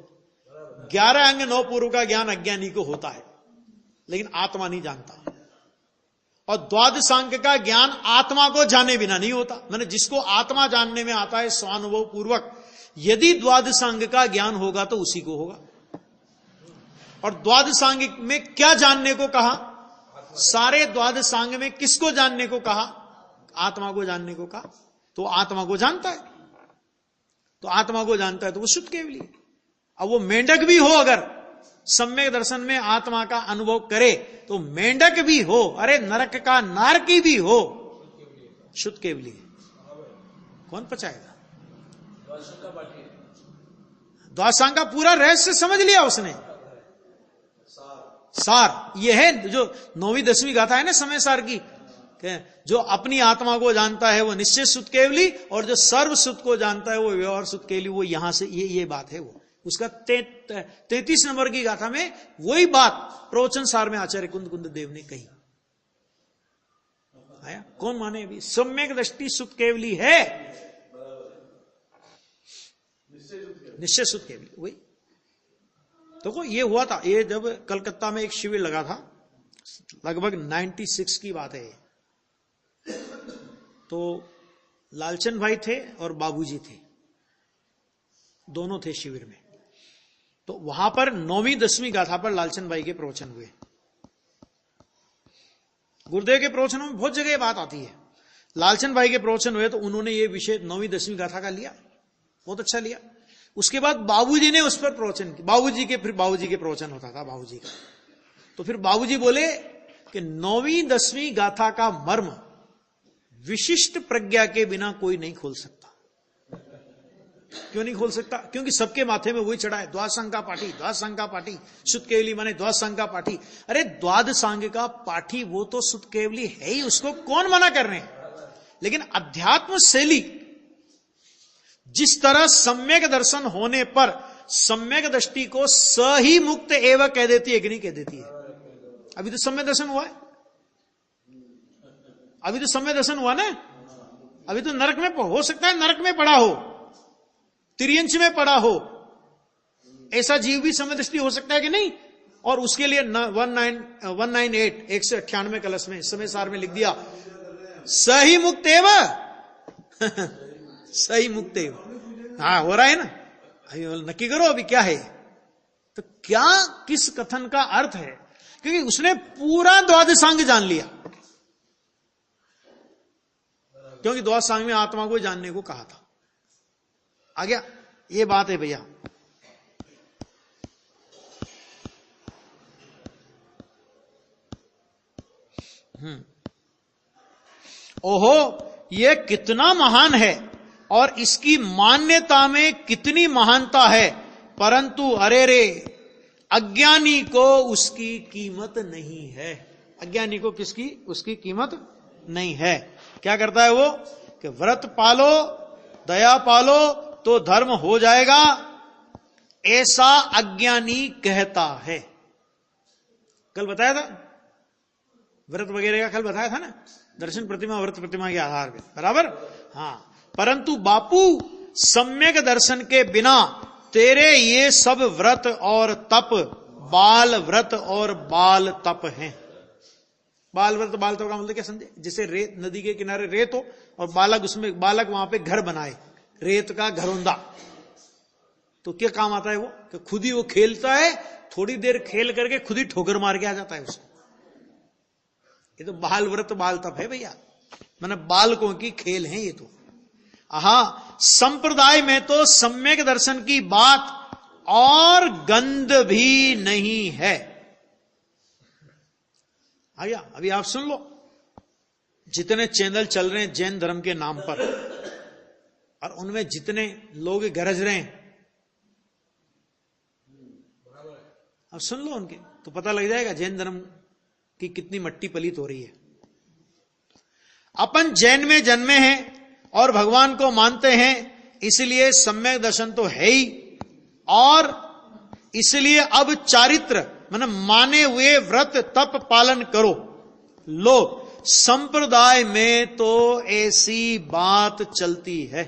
11 अंग 9 पूर्व का ज्ञान अज्ञानी को होता है, लेकिन आत्मा नहीं जानता। और द्वाद सांग का ज्ञान आत्मा को जाने बिना नहीं होता। मैंने जिसको आत्मा जानने में आता है स्वानुभव पूर्वक, यदि द्वाद सांग का ज्ञान होगा तो उसी को होगा। और द्वाद सांग में क्या जानने को कहा? सारे द्वाद सांग में किसको जानने को कहा? आत्मा को जानने को कहा। तो आत्मा को जानता है, तो आत्मा को जानता है तो वो शुद्ध केवली है। अब वो मेंढक भी हो, अगर सम्यक दर्शन में आत्मा का अनुभव करे तो मेंढक भी हो, अरे नरक का नारकी भी हो, शुद्ध केवली है। कौन पचाएगा? द्वादशांग का पूरा रहस्य समझ लिया उसने। सार ये है जो 9वीं 10वीं गाथा है ना समय सार की, जो अपनी आत्मा को जानता है वो निश्चित शुद्ध केवली, और जो सर्व शुद्ध को जानता है वो व्यवहार शुद्ध केवली। वो यहां से ये बात है। वो उसका 33 नंबर की गाथा में वही बात प्रवचन सार में आचार्य कुंद देव ने कही। आया? कौन माने? अभी सम्यक दृष्टि शुद्ध केवली है, निश्चय शुद्ध केवली वही। देखो ये हुआ था, ये जब कलकत्ता में एक शिविर लगा था, लगभग 96 की बात है। तो लालचंद भाई थे और बाबूजी थे, दोनों थे शिविर में। तो वहां पर 9वीं 10वीं गाथा पर लालचंद भाई के प्रवचन हुए। गुरुदेव के प्रवचनों में बहुत जगह ये बात आती है। लालचंद भाई के प्रवचन हुए तो उन्होंने ये विषय 9वीं 10वीं गाथा का लिया, बहुत अच्छा लिया। उसके बाद बाबूजी ने उस पर प्रवचन किया। फिर बाबूजी के प्रवचन होता था बाबूजी का। तो फिर बाबूजी बोले कि 9वीं 10वीं गाथा का मर्म विशिष्ट प्रज्ञा के बिना कोई नहीं खोल सकता। क्यों नहीं खोल सकता? क्योंकि सबके माथे में वही चढ़ा है, द्वाद सांग का पाठी, द्वाद सांग का पाठी, शुद्ध केवली माने द्वाद सांग का पाठी। अरे द्वाद सांग का पाठी वो तो शुद्ध केवली है ही, उसको कौन मना कर रहे हैं? लेकिन अध्यात्म शैली जिस तरह सम्यक दर्शन होने पर सम्यक दृष्टि को सही मुक्त एवं कह देती है कि नहीं कह देती है? अभी तो सम्यक दर्शन हुआ है, अभी तो सम्यक दर्शन हुआ ना। अभी तो नरक में हो सकता है, नरक में पड़ा हो, तिर्यंच में पड़ा हो, ऐसा जीव भी सम्यक दृष्टि हो सकता है कि नहीं? और उसके लिए 198 198 कलश में समय सार में लिख दिया सही मुक्त एवं सही मुक्त एवं। हाँ हो रहा है ना, अभी नक्की करो अभी क्या है। तो क्या किस कथन का अर्थ है? क्योंकि उसने पूरा द्वादशांग जान लिया, क्योंकि द्वादशांग में आत्मा को जानने को कहा था। आ गया? ये बात है भैया। ओहो ये कितना महान है और इसकी मान्यता में कितनी महानता है, परंतु अरे रे अज्ञानी को उसकी कीमत नहीं है। अज्ञानी को किसकी? उसकी कीमत नहीं है। क्या करता है वो? कि व्रत पालो, दया पालो तो धर्म हो जाएगा, ऐसा अज्ञानी कहता है। कल बताया था व्रत वगैरह का, कल बताया था ना, दर्शन प्रतिमा व्रत प्रतिमा के आधार पे, बराबर। हाँ, परंतु बापू सम्यक दर्शन के बिना तेरे ये सब व्रत और तप बाल व्रत और बाल तप हैं। बाल व्रत बाल तप का मतलब क्या समझे? जैसे रेत, नदी के किनारे रेत हो और बालक उसमें, बालक वहां पे घर बनाए रेत का घरौंदा, तो क्या काम आता है वो? कि खुद ही वो खेलता है, थोड़ी देर खेल करके खुद ही ठोकर मार के आ जाता है उसको। ये तो बाल व्रत बाल तप है भैया, मैंने बालकों की खेल है ये तो। संप्रदाय में तो सम्यक दर्शन की बात और गंध भी नहीं है। आ गया? अभी आप सुन लो, जितने चैनल चल रहे हैं जैन धर्म के नाम पर, और उनमें जितने लोग गरज रहे हैं, अब सुन लो उनके, तो पता लग जाएगा जैन धर्म की कितनी मट्टी पलीत हो रही है। अपन जैन में जन्मे हैं और भगवान को मानते हैं, इसलिए सम्यक दर्शन तो है ही, और इसलिए अब चारित्र माने हुए व्रत तप पालन करो। लो, संप्रदाय में तो ऐसी बात चलती है,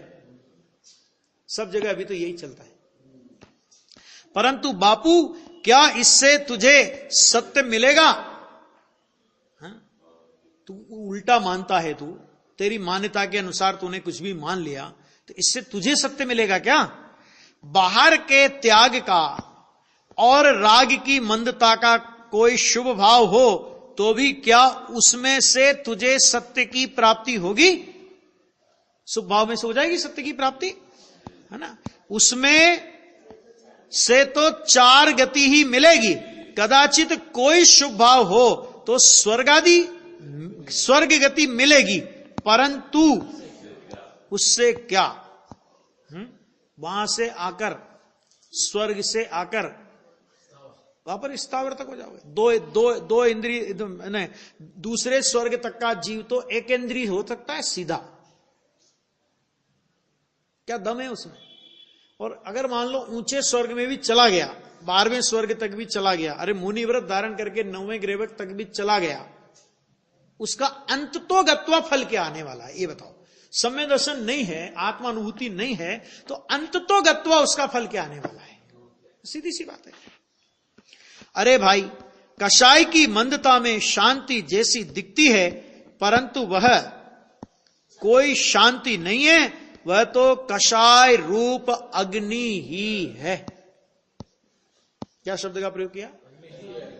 सब जगह अभी तो यही चलता है। परंतु बापू, क्या इससे तुझे सत्य मिलेगा? तू उल्टा मानता है, तू तेरी मान्यता के अनुसार तूने कुछ भी मान लिया, तो इससे तुझे सत्य मिलेगा क्या? बाहर के त्याग का और राग की मंदता का कोई शुभ भाव हो तो भी क्या उसमें से तुझे सत्य की प्राप्ति होगी? शुभ भाव में से हो जाएगी सत्य की प्राप्ति, है ना? उसमें से तो 4 गति ही मिलेगी। कदाचित कोई शुभ भाव हो तो स्वर्ग गति मिलेगी, परंतु उससे क्या? वहां से आकर, स्वर्ग से आकर वहां पर स्थावर तक हो जाओगे। दो इंद्रिय नहीं, दूसरे स्वर्ग तक का जीव तो एक इंद्रिय हो सकता है सीधा, क्या दम है उसमें? और अगर मान लो ऊंचे स्वर्ग में भी चला गया, 12वें स्वर्ग तक भी चला गया, अरे मुनि व्रत धारण करके 9वें ग्रेवक तक भी चला गया, उसका अंत तो गत्वा फल क्या आने वाला है? ये बताओ। सम्यक दर्शन नहीं है, आत्मानुभूति नहीं है, तो अंत तो गत्वा उसका फल क्या आने वाला है? सीधी सी बात है। अरे भाई, कषाय की मंदता में शांति जैसी दिखती है, परंतु वह कोई शांति नहीं है, वह तो कषाय रूप अग्नि ही है। क्या शब्द का प्रयोग किया?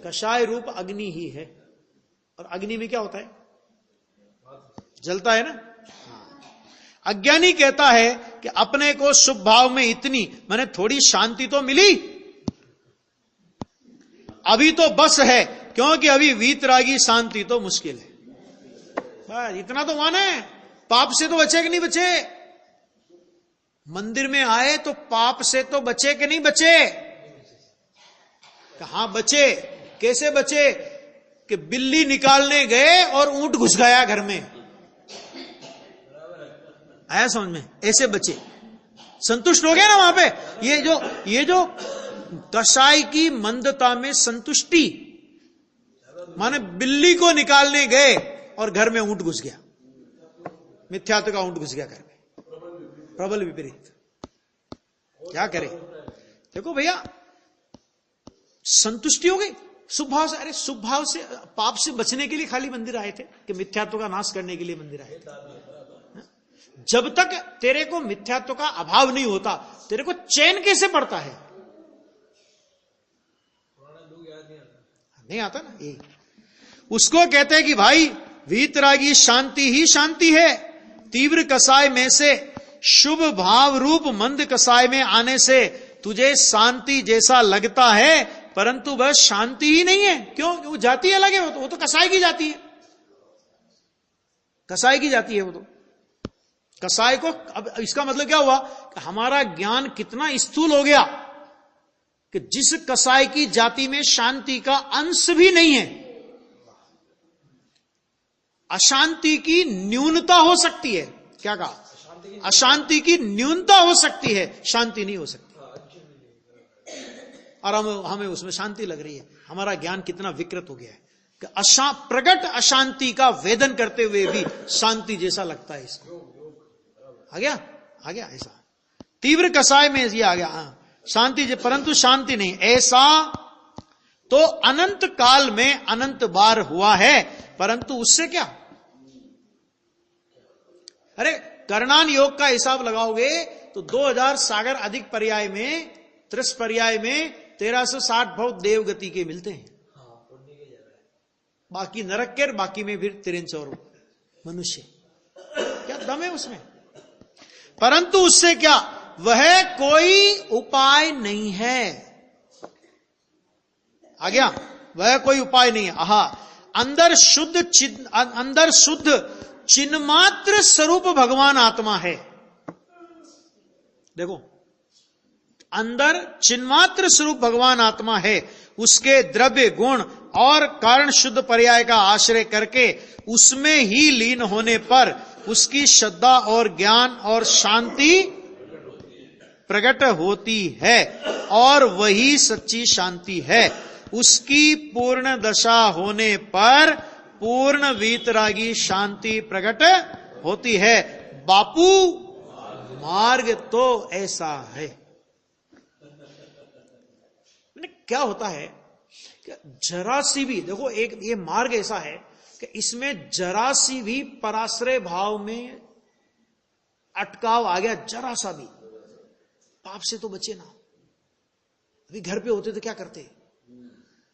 कषाय रूप अग्नि ही है। और अग्नि में क्या होता है? जलता है ना। अज्ञानी कहता है कि अपने को शुभ भाव में इतनी मैंने थोड़ी शांति तो मिली, अभी तो बस है, क्योंकि अभी वीतरागी शांति तो मुश्किल है। बस इतना तो माने, पाप से तो बचे कि नहीं बचे? मंदिर में आए तो पाप से तो बचे कि नहीं बचे? कहां बचे? कैसे बचे? कि बिल्ली निकालने गए और ऊंट घुस गया घर में, आया समझ में? ऐसे बचे, संतुष्ट हो गए ना वहां पे। ये जो कषाय की मंदता में संतुष्टि, माने बिल्ली को निकालने गए और घर में ऊंट घुस गया, मिथ्यात्व का ऊंट घुस गया घर में, प्रबल विपरीत। क्या करे? देखो भैया, संतुष्टि हो गई शुभ भाव से। अरे शुभ भाव से, पाप से बचने के लिए खाली मंदिर आए थे कि मिथ्यात्व का नाश करने के लिए मंदिर आए थे? जब तक तेरे को मिथ्यात्व का अभाव नहीं होता, तेरे को चैन कैसे पड़ता है? नहीं आता ना। ये उसको कहते हैं कि भाई वीतरागी शांति ही शांति है। तीव्र कसाय में से शुभ भाव रूप मंद कसाय में आने से तुझे शांति जैसा लगता है, परंतु वह शांति ही नहीं है। क्यों? वो जाति अलग है, वो तो कसाई की जाती है, कसाई की जाती है वो तो। कसाई को, अब इसका मतलब क्या हुआ कि हमारा ज्ञान कितना स्थूल हो गया कि जिस कसाई की जाति में शांति का अंश भी नहीं है, अशांति की न्यूनता हो सकती है। क्या कहा? अशांति की न्यूनता हो सकती है, शांति नहीं हो सकती। और हमें उसमें शांति लग रही है। हमारा ज्ञान कितना विकृत हो गया है कि प्रगट अशांति का वेदन करते हुए भी शांति जैसा लगता है इसको। आ गया ऐसा। तीव्र कसाय में ये आ गया शांति, परंतु शांति नहीं। ऐसा तो अनंत काल में अनंत बार हुआ है, परंतु उससे क्या? अरे करणान योग का हिसाब लगाओगे तो 2000 सागर अधिक पर्याय में, 30 पर्याय में 1360 भव देवगति के मिलते हैं, बाकी नरक के, बाकी में फिर 53 और मनुष्य। क्या दम है उसमें? परंतु उससे क्या, वह कोई उपाय नहीं है। आ गया? वह कोई उपाय नहीं है। आहा, अंदर शुद्ध चिन्मात्र स्वरूप भगवान आत्मा है। देखो, अंदर चिन्मात्र स्वरूप भगवान आत्मा है। उसके द्रव्य गुण और कारण शुद्ध पर्याय का आश्रय करके उसमें ही लीन होने पर उसकी श्रद्धा और ज्ञान और शांति प्रकट होती है, और वही सच्ची शांति है। उसकी पूर्ण दशा होने पर पूर्ण वीतरागी शांति प्रकट होती है। बापू, मार्ग तो ऐसा है। क्या होता है कि जरा सी भी, देखो, एक ये मार्ग ऐसा है कि इसमें जरा सी भी पराश्रय भाव में अटकाव आ गया, जरा सा भी, पाप से तो बचे ना। अभी घर पे होते तो क्या करते?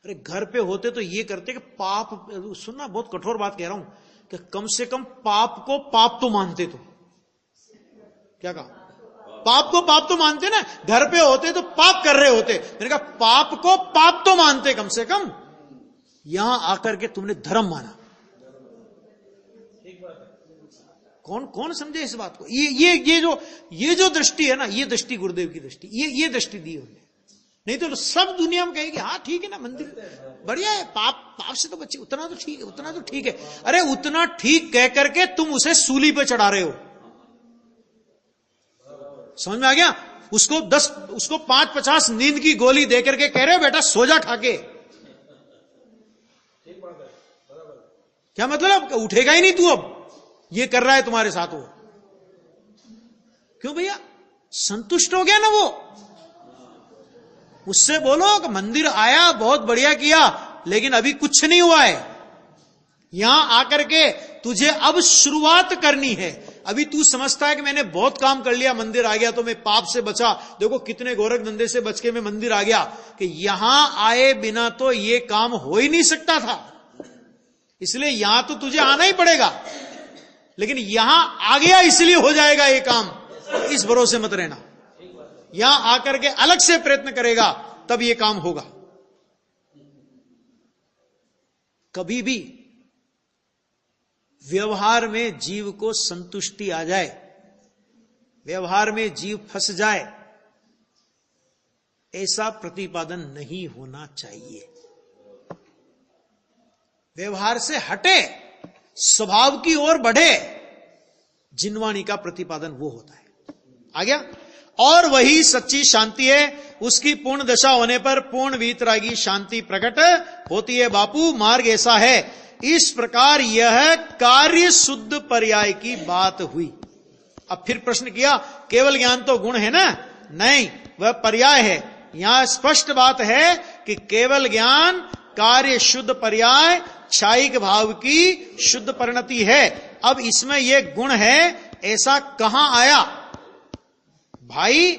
अरे घर पे होते तो ये करते कि पाप, सुनना, बहुत कठोर बात कह रहा हूं, कि कम से कम पाप को पाप तो मानते। तो क्या कहा? पाप को पाप तो मानते ना। घर पे होते तो पाप कर रहे होते, मैंने कहा पाप को पाप तो मानते कम से कम। यहां आकर के तुमने धर्म माना। कौन कौन समझे इस बात को? ये जो दृष्टि है ना, ये दृष्टि गुरुदेव की दृष्टि, ये दृष्टि दी उन्होंने। नहीं तो सब दुनिया में कहेगी हाँ ठीक है ना, मंदिर बढ़िया है, पाप से तो बच्चे, उतना तो ठीक है, उतना तो ठीक है। अरे उतना ठीक कह करके तुम उसे सूली पे चढ़ा रहे हो। समझ में आ गया? उसको 5-50 नींद की गोली दे करके कह रहे हो बेटा सो जा खा के। क्या मतलब? उठेगा ही नहीं तू, अब ये कर रहा है तुम्हारे साथ वो। क्यों भैया? संतुष्ट हो गया ना वो। उससे बोलो कि मंदिर आया, बहुत बढ़िया किया, लेकिन अभी कुछ नहीं हुआ है। यहां आकर के तुझे अब शुरुआत करनी है। अभी तू समझता है कि मैंने बहुत काम कर लिया, मंदिर आ गया तो मैं पाप से बचा। देखो कितने गोरख धंधे से बच के मैं मंदिर आ गया। कि यहां आए बिना तो ये काम हो ही नहीं सकता था, इसलिए यहां तो तुझे आना ही पड़ेगा। लेकिन यहां आ गया इसलिए हो जाएगा ये काम, इस भरोसे मत रहना। यहां आकर के अलग से प्रयत्न करेगा तब ये काम होगा। कभी भी व्यवहार में जीव को संतुष्टि आ जाए, व्यवहार में जीव फंस जाए, ऐसा प्रतिपादन नहीं होना चाहिए। व्यवहार से हटे, स्वभाव की ओर बढ़े, जिनवाणी का प्रतिपादन वो होता है। आ गया? और वही सच्ची शांति है। उसकी पूर्ण दशा होने पर पूर्ण वीतरागी शांति प्रकट होती है। बापू, मार्ग ऐसा है। इस प्रकार यह कार्य शुद्ध पर्याय की बात हुई। अब फिर प्रश्न किया, केवल ज्ञान तो गुण है ना? नहीं, वह पर्याय है। यहां स्पष्ट बात है कि केवल ज्ञान कार्य शुद्ध पर्याय क्षायिक भाव की शुद्ध परिणति है। अब इसमें यह गुण है, ऐसा कहां आया भाई?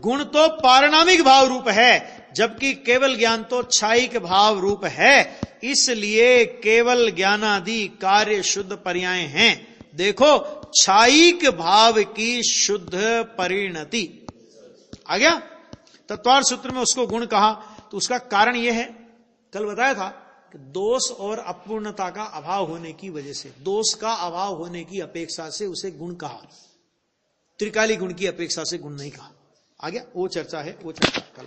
गुण तो पारिणामिक भाव रूप है, जबकि केवल ज्ञान तो क्षायिक भाव रूप है। इसलिए केवल ज्ञानादि कार्य शुद्ध पर्याय हैं। देखो, क्षायिक भाव की शुद्ध परिणति आ गया। तत्वार्थ सूत्र में उसको गुण कहा, तो उसका कारण यह है, कल बताया था कि दोष और अपूर्णता का अभाव होने की वजह से, दोष का अभाव होने की अपेक्षा से उसे गुण कहा, त्रिकाली गुण की अपेक्षा से गुण नहीं कहा। आ गया? वो चर्चा है, वो चर्चा कल।